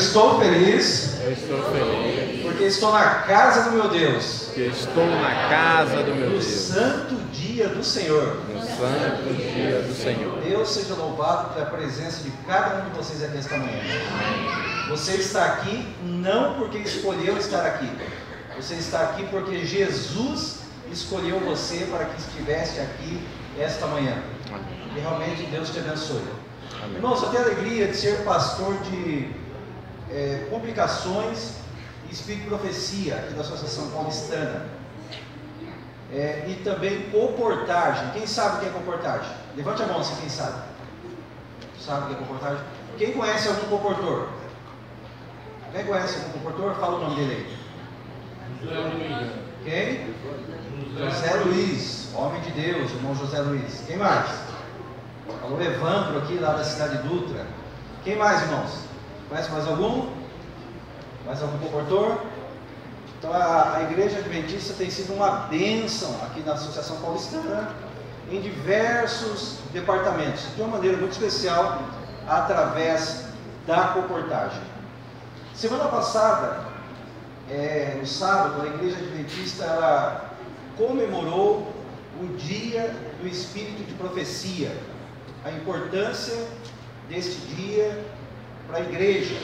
estou feliz. Eu estou feliz. Porque estou na casa do meu Deus. Porque estou na casa do meu No Deus. santo dia do Senhor. No santo dia do Senhor. Deus seja louvado pela presença de cada um de vocês aqui esta manhã. Você está aqui não porque escolheu estar aqui. Você está aqui porque Jesus escolheu você para que estivesse aqui esta manhã. E realmente Deus te abençoe. Amém. Irmãos, eu tenho a alegria de ser pastor de publicações e Espírito de Profecia aqui da Associação Paulistana. E também comportagem. Quem sabe o que é comportagem? Levante a mão se quem sabe. Sabe o que é comportagem? Quem conhece algum comportor? Quem conhece algum comportor? Fala o nome dele aí. Quem? José Luiz, homem de Deus, irmão José Luiz. Quem mais? Falou Evandro aqui, lá da cidade Dutra. Quem mais, irmãos? Conhece mais algum? Mais algum comportor? Então a Igreja Adventista tem sido uma bênção aqui na Associação Paulistana, em diversos departamentos, de uma maneira muito especial, através da comportagem. Semana passada, no sábado, a Igreja Adventista ela comemorou o dia do Espírito de Profecia, a importância deste dia para a Igreja,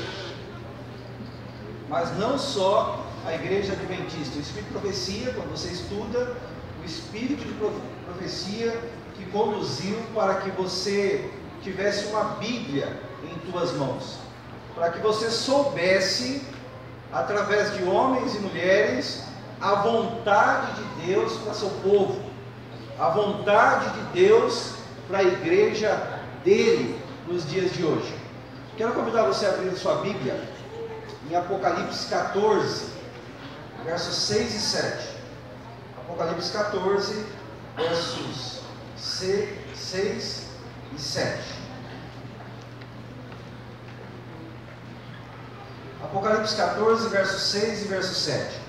mas não só a Igreja Adventista. O Espírito de Profecia, quando você estuda, o Espírito de Profecia que conduziu para que você tivesse uma Bíblia em tuas mãos, para que você soubesse, através de homens e mulheres, a vontade de Deus para seu povo, a vontade de Deus para a igreja dele nos dias de hoje. Quero convidar você a abrir a sua Bíblia em Apocalipse 14, versos 6 e 7. Apocalipse 14, versos 6 e 7. Apocalipse 14, versos 6 e verso 7.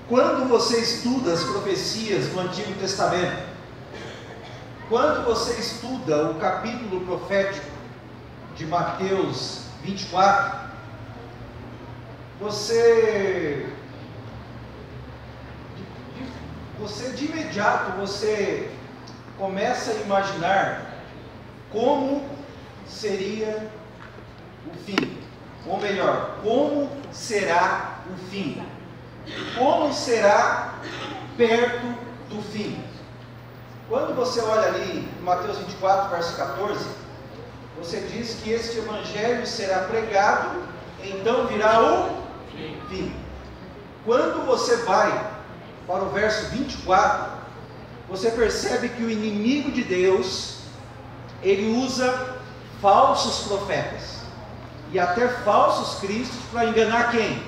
Quando você estuda as profecias do Antigo Testamento, quando você estuda o capítulo profético de Mateus 24, você de imediato você começa a imaginar como seria o fim, ou melhor, como será o fim, como será perto do fim. Quando você olha ali em Mateus 24, verso 14, você diz que este evangelho será pregado, então virá o fim. Quando você vai para o verso 24, você percebe que o inimigo de Deus, ele usa falsos profetas e até falsos cristos para enganar quem?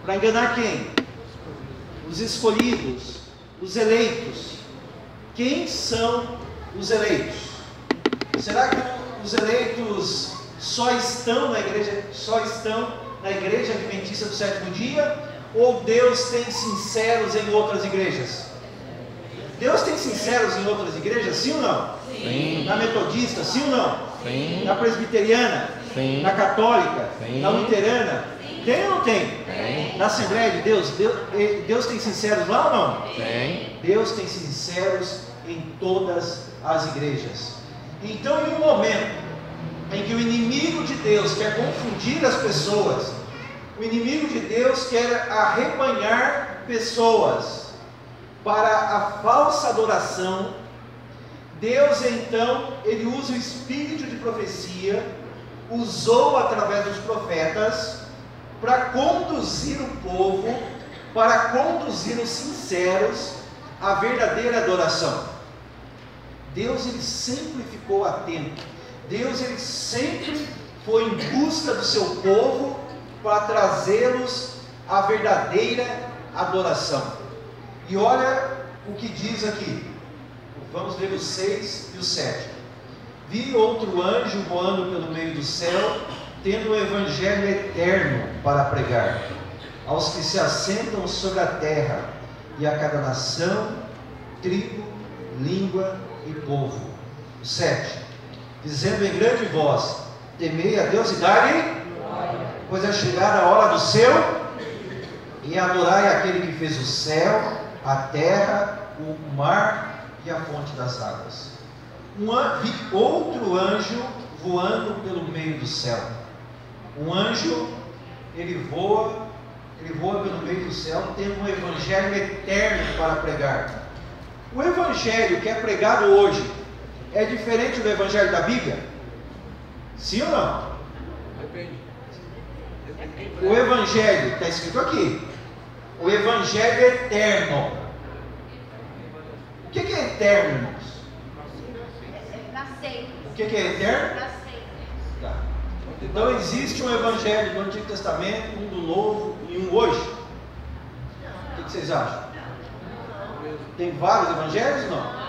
Para enganar quem? Os escolhidos, os eleitos. Quem são os eleitos? Será que os eleitos só estão na igreja adventista do sétimo dia? Ou Deus tem sinceros em outras igrejas? Deus tem sinceros em outras igrejas, sim ou não? Sim. Na metodista, sim ou não? Sim. Na presbiteriana? Sim. Na católica? Sim. Na luterana? Tem ou não tem? Tem. Na Assembleia de Deus? Deus tem sinceros lá ou não? Tem. Deus tem sinceros em todas as igrejas. Então, em um momento em que o inimigo de Deus quer confundir as pessoas, o inimigo de Deus quer arrebanhar pessoas para a falsa adoração, Deus então, ele usa o espírito de profecia, usou através dos profetas, para conduzir o povo, para conduzir os sinceros à verdadeira adoração. Deus, ele sempre ficou atento. Deus, ele sempre foi em busca do seu povo para trazê-los à verdadeira adoração. E olha o que diz aqui. Vamos ler os 6 e o 7. Vi outro anjo voando pelo meio do céu, tendo o evangelho eterno para pregar aos que se assentam sobre a terra, e a cada nação, tribo, língua e povo. O 7. Dizendo em grande voz: temei a Deus e dai-lhe glória. pois é chegada a hora do seu, e adorai aquele que fez o céu, a terra, o mar e a fonte das águas. Vi outro anjo voando pelo meio do céu. Um anjo, ele voa pelo meio do céu, tendo um evangelho eterno para pregar. O evangelho que é pregado hoje é diferente do evangelho da Bíblia? Sim ou não? Depende. O evangelho, está escrito aqui, o evangelho eterno. O que é eterno, irmãos? O que é eterno? Tá. Então existe um evangelho do Antigo Testamento, um do Novo e um hoje? O que vocês acham? Tem vários evangelhos? Não.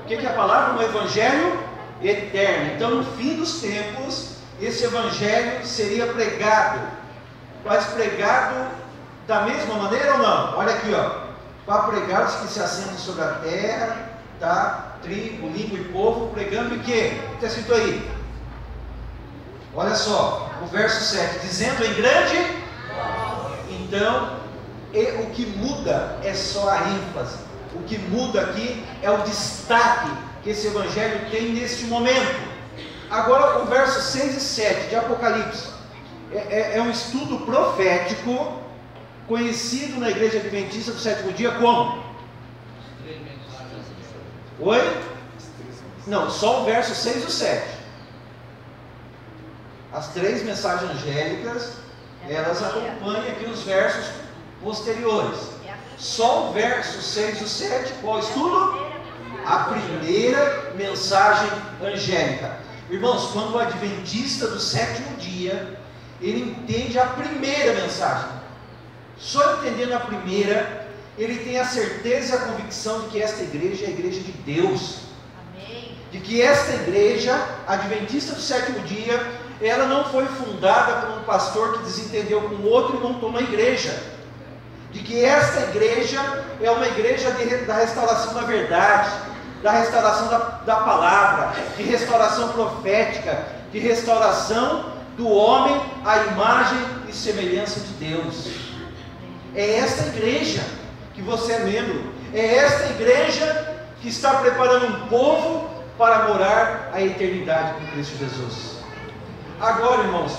O que é a palavra? Um evangelho eterno. Então no fim dos tempos, esse evangelho seria pregado, mas pregado da mesma maneira ou não? Olha aqui, ó, para pregar os que se assentam sobre a terra, tá? Tribo, língua e povo, pregando o que? Está escrito aí. Olha só, o verso 7, dizendo em grande. Então, o que muda é só a ênfase. O que muda aqui é o destaque que esse evangelho tem neste momento. Agora o verso 6 e 7 de Apocalipse é um estudo profético conhecido na igreja adventista do sétimo dia como? Oi? Não, só o verso 6 e o 7. As três mensagens angélicas, elas acompanham aqui os versos posteriores. Só o verso 6 e o 7, qual estudo? A primeira mensagem angélica. Irmãos, quando o adventista do sétimo dia, ele entende a primeira mensagem. Só entendendo a primeira, ele tem a certeza e a convicção de que esta igreja é a igreja de Deus. Amém. De que esta igreja, adventista do sétimo dia, ela não foi fundada por um pastor que desentendeu com o outro e montou uma igreja. De que esta igreja é uma igreja da restauração da verdade, da restauração da palavra, de restauração profética, de restauração do homem à imagem e semelhança de Deus. É esta igreja que você é membro, é esta igreja que está preparando um povo para morar a eternidade com Cristo Jesus. Agora, irmãos,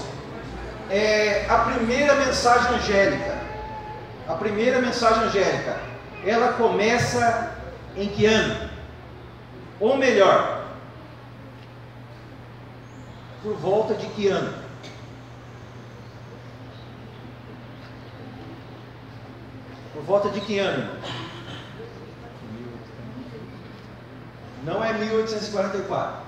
a primeira mensagem angélica, ela começa em que ano? Ou melhor, por volta de que ano? Por volta de que ano? Não é 1844.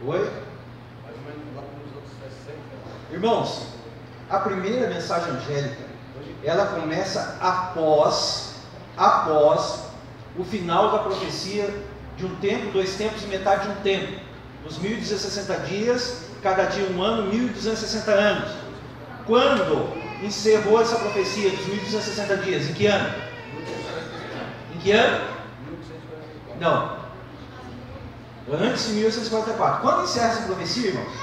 Oi? Mais ou menos lá nos outros 60. Irmãos, a primeira mensagem angélica, ela começa após o final da profecia de um tempo, 2 tempos e metade de um tempo. Os 1260 dias, cada dia um ano, 1260 anos. Quando encerrou essa profecia dos 1260 dias? Em que ano? Em que ano? Não. Antes de 1844. Quando encerra essa profecia, irmãos?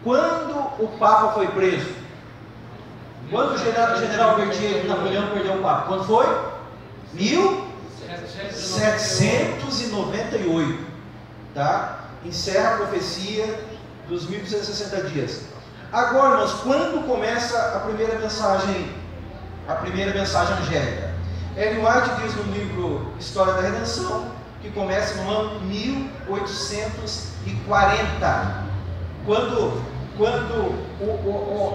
Quando o Papa foi preso? Quando o general Napoleão perdeu o Papa? Quando foi? 1798. Tá? Encerra a profecia dos 1260 dias. Agora, irmãos, quando começa a primeira mensagem angélica? Ellen White diz no livro História da Redenção que começa no ano 1840, quando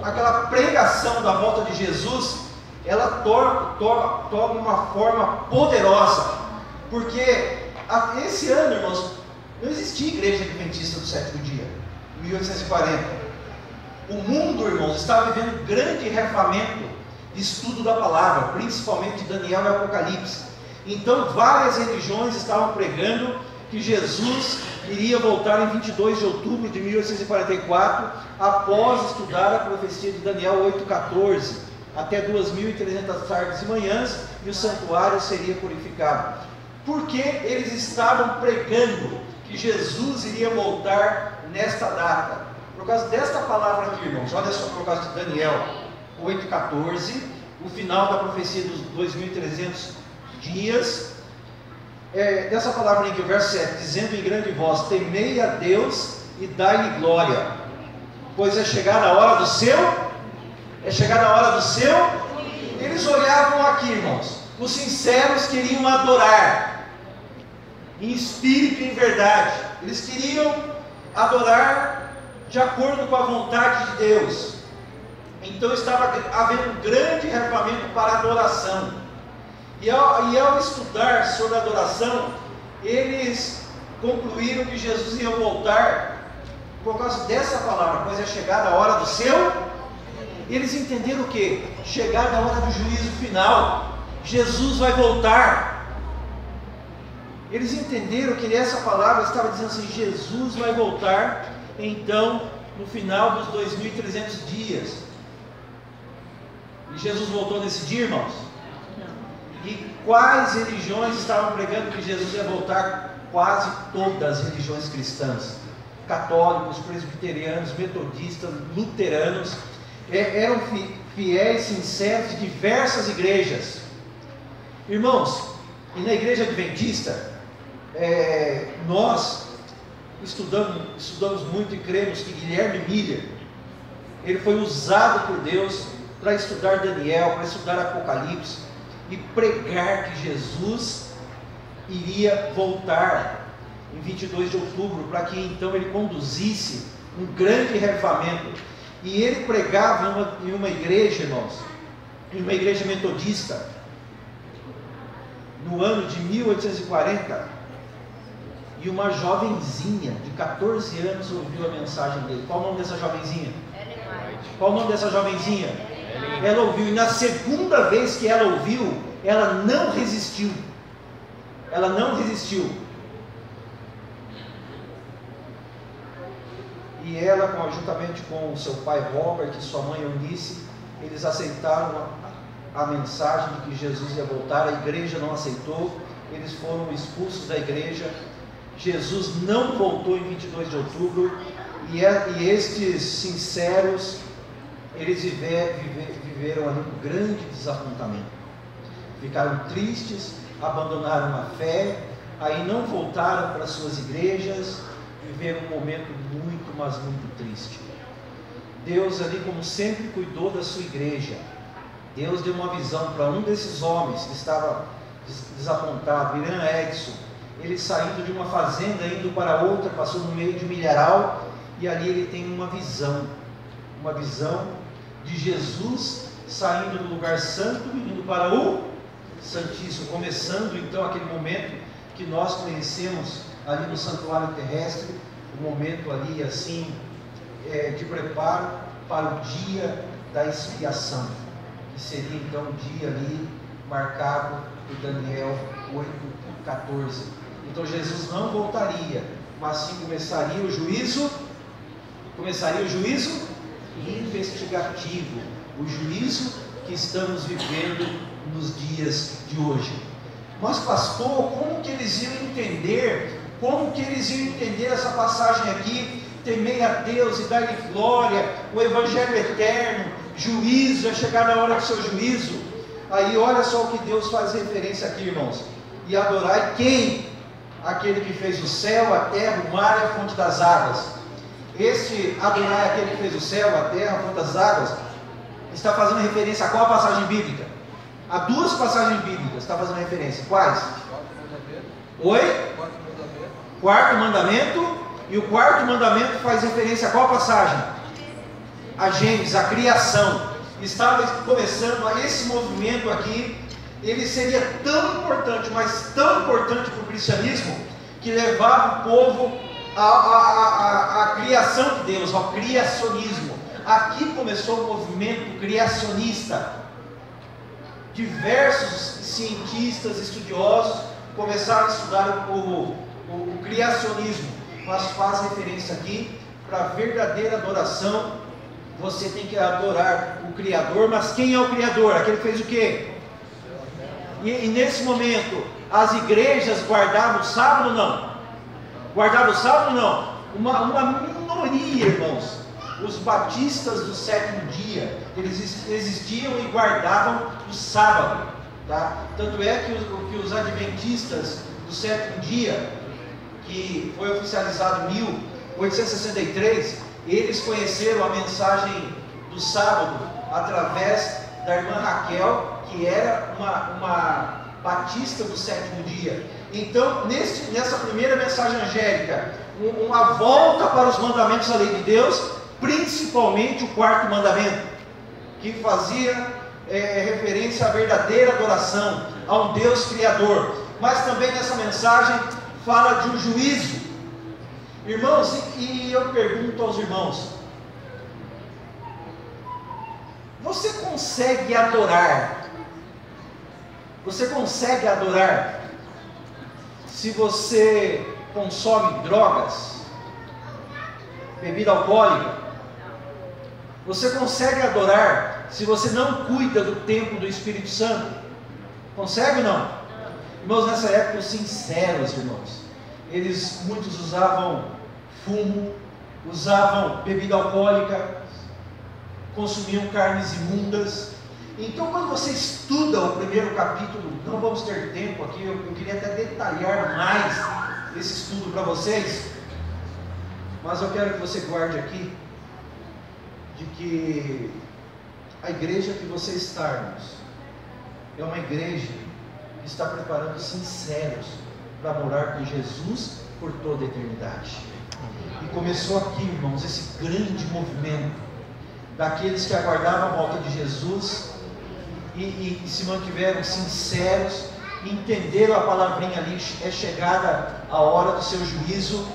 aquela pregação da volta de Jesus, ela toma uma forma poderosa, porque esse ano, irmãos, não existia igreja adventista do sétimo dia, 1840. O mundo, irmãos, estava vivendo grande reavivamento de estudo da palavra, principalmente Daniel e Apocalipse. Então várias religiões estavam pregando que Jesus iria voltar em 22 de outubro de 1844, após estudar a profecia de Daniel 8,14, até 2.300 tardes e manhãs, e o santuário seria purificado. Porque eles estavam pregando que Jesus iria voltar nesta data. Por causa desta palavra aqui, irmãos, olha só, por causa de Daniel 8,14, o final da profecia dos 2300 dias, dessa palavra aqui, o verso 7, dizendo em grande voz: temei a Deus e dai-lhe glória, pois é chegada a hora do seu, eles olhavam aqui, irmãos, os sinceros queriam adorar, em espírito e em verdade, eles queriam adorar de acordo com a vontade de Deus. Então estava havendo um grande reavivamento para a adoração. E ao estudar sobre a adoração, eles concluíram que Jesus ia voltar por causa dessa palavra, pois é chegada a hora do seu. Eles entenderam o que? Chegada a hora do juízo final, Jesus vai voltar. Eles entenderam que nessa palavra estava dizendo assim: Jesus vai voltar, então, no final dos 2300 dias. E Jesus voltou nesse dia, irmãos? E quais religiões estavam pregando que Jesus ia voltar? Quase todas as religiões cristãs, católicos, presbiterianos, metodistas, luteranos, eram fiéis, sinceros de diversas igrejas. Irmãos, e na igreja adventista, nós estudamos muito e cremos que Guilherme Miller, ele foi usado por Deus para estudar Daniel, para estudar Apocalipse e pregar que Jesus iria voltar em 22 de outubro, para que então ele conduzisse um grande reavivamento. E ele pregava em uma igreja, irmãos, em uma igreja metodista, no ano de 1840, e uma jovenzinha de 14 anos ouviu a mensagem dele. Qual o nome dessa jovenzinha? Qual o nome dessa jovenzinha? Ela ouviu, e na segunda vez que ela ouviu, ela não resistiu. Ela não resistiu. E ela, juntamente com o seu pai Robert e sua mãe Eunice, eles aceitaram a mensagem de que Jesus ia voltar. A igreja não aceitou, eles foram expulsos da igreja. Jesus não voltou em 22 de outubro, e estes sinceros, eles viveram ali um grande desapontamento. Ficaram tristes, abandonaram a fé, aí não voltaram para suas igrejas, viveram um momento muito, mas muito triste. Deus ali, como sempre, cuidou da sua igreja. Deus deu uma visão para um desses homens que estava desapontado, Irã Edson. Ele saindo de uma fazenda, indo para outra, passou no meio de um milharal, e ali ele tem uma visão de Jesus saindo do lugar santo e indo para o Santíssimo, começando então aquele momento que nós conhecemos ali no santuário terrestre, um momento ali assim, de preparo para o dia da expiação, que seria então um dia ali marcado por Daniel 8,14. Então Jesus não voltaria, mas sim começaria o juízo investigativo, o juízo que estamos vivendo nos dias de hoje. Mas pastor, como que eles iam entender essa passagem aqui? Temei a Deus e dar-lhe glória, o evangelho eterno, juízo, é chegar na hora do seu juízo. Aí olha só o que Deus faz referência aqui, irmãos: e adorai quem? Aquele que fez o céu, a terra, o mar e a fonte das águas. Este adorai aquele que fez o céu, a terra, a fonte das águas, está fazendo referência a qual passagem bíblica? Há duas passagens bíblicas, está fazendo referência. Quais? Oi? Quarto mandamento. E o quarto mandamento faz referência a qual passagem? A Gênesis, a criação. Estava começando esse movimento aqui. Ele seria tão importante, mas tão importante para o cristianismo, que levava o povo à criação de Deus, ao criacionismo. Aqui começou o movimento criacionista. Diversos cientistas, estudiosos começaram a estudar o criacionismo, mas faz referência aqui para a verdadeira adoração. Você tem que adorar o Criador, mas quem é o Criador? Aquele que fez o quê? E nesse momento, as igrejas guardavam o sábado ou não? Guardavam o sábado ou não? Uma minoria, irmãos. Os batistas do sétimo dia, eles existiam e guardavam o sábado. Tá? Tanto é que os adventistas do sétimo dia, que foi oficializado em 1863, eles conheceram a mensagem do sábado através da irmã Raquel, que era uma batista do sétimo dia. Então, nessa primeira mensagem angélica, uma volta para os mandamentos da lei de Deus, principalmente o quarto mandamento, que fazia referência à verdadeira adoração a um Deus Criador. Mas também nessa mensagem fala de um juízo. Irmãos, e eu pergunto aos irmãos: você consegue adorar? Você consegue adorar se você consome drogas, bebida alcoólica? Você consegue adorar se você não cuida do templo do Espírito Santo? Consegue ou não? Irmãos, nessa época, os sinceros, irmãos, muitos usavam fumo, usavam bebida alcoólica, consumiam carnes imundas. Então, quando você estuda o primeiro capítulo, não vamos ter tempo aqui, eu queria até detalhar mais esse estudo para vocês, mas eu quero que você guarde aqui, de que a igreja que você está, irmãos, é uma igreja que está preparando sinceros para morar com Jesus por toda a eternidade. E começou aqui, irmãos, esse grande movimento daqueles que aguardavam a volta de Jesus e se mantiveram sinceros, entenderam a palavrinha ali, é chegada a hora do seu juízo.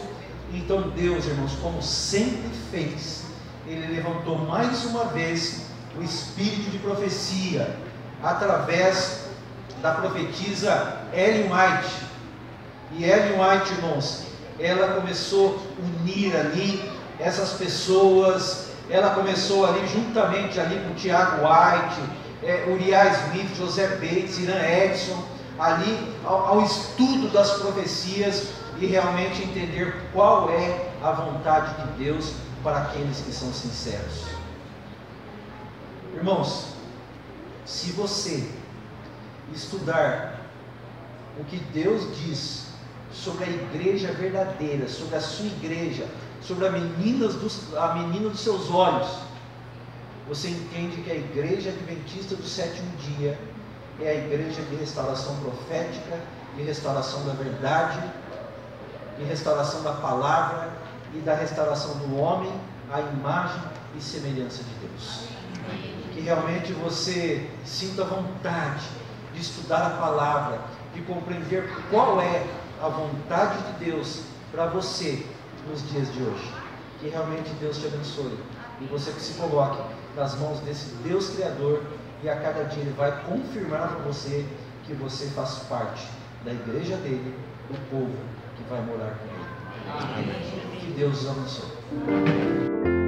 Então Deus, irmãos, como sempre fez, Ele levantou mais uma vez o espírito de profecia, através da profetisa Ellen White. E Ellen White, irmãos, ela começou a unir ali essas pessoas. Ela começou ali juntamente ali com Tiago White, Uriah Smith, José Bates, Irã Edson, ali ao estudo das profecias e realmente entender qual é a vontade de Deus para aqueles que são sinceros. Irmãos, se você estudar o que Deus diz sobre a igreja verdadeira, sobre a sua igreja, sobre a menina dos seus olhos, você entende que a igreja adventista do sétimo dia é a igreja de restauração profética, de restauração da verdade, de restauração da palavra e da restauração do homem à imagem e semelhança de Deus. Que realmente você sinta vontade de estudar a palavra, de compreender qual é a vontade de Deus para você nos dias de hoje. Que realmente Deus te abençoe e você que se coloque nas mãos desse Deus Criador, e a cada dia Ele vai confirmar para você que você faz parte da igreja dele, do povo que vai morar com Ele. Amém. Que Deus os abençoe.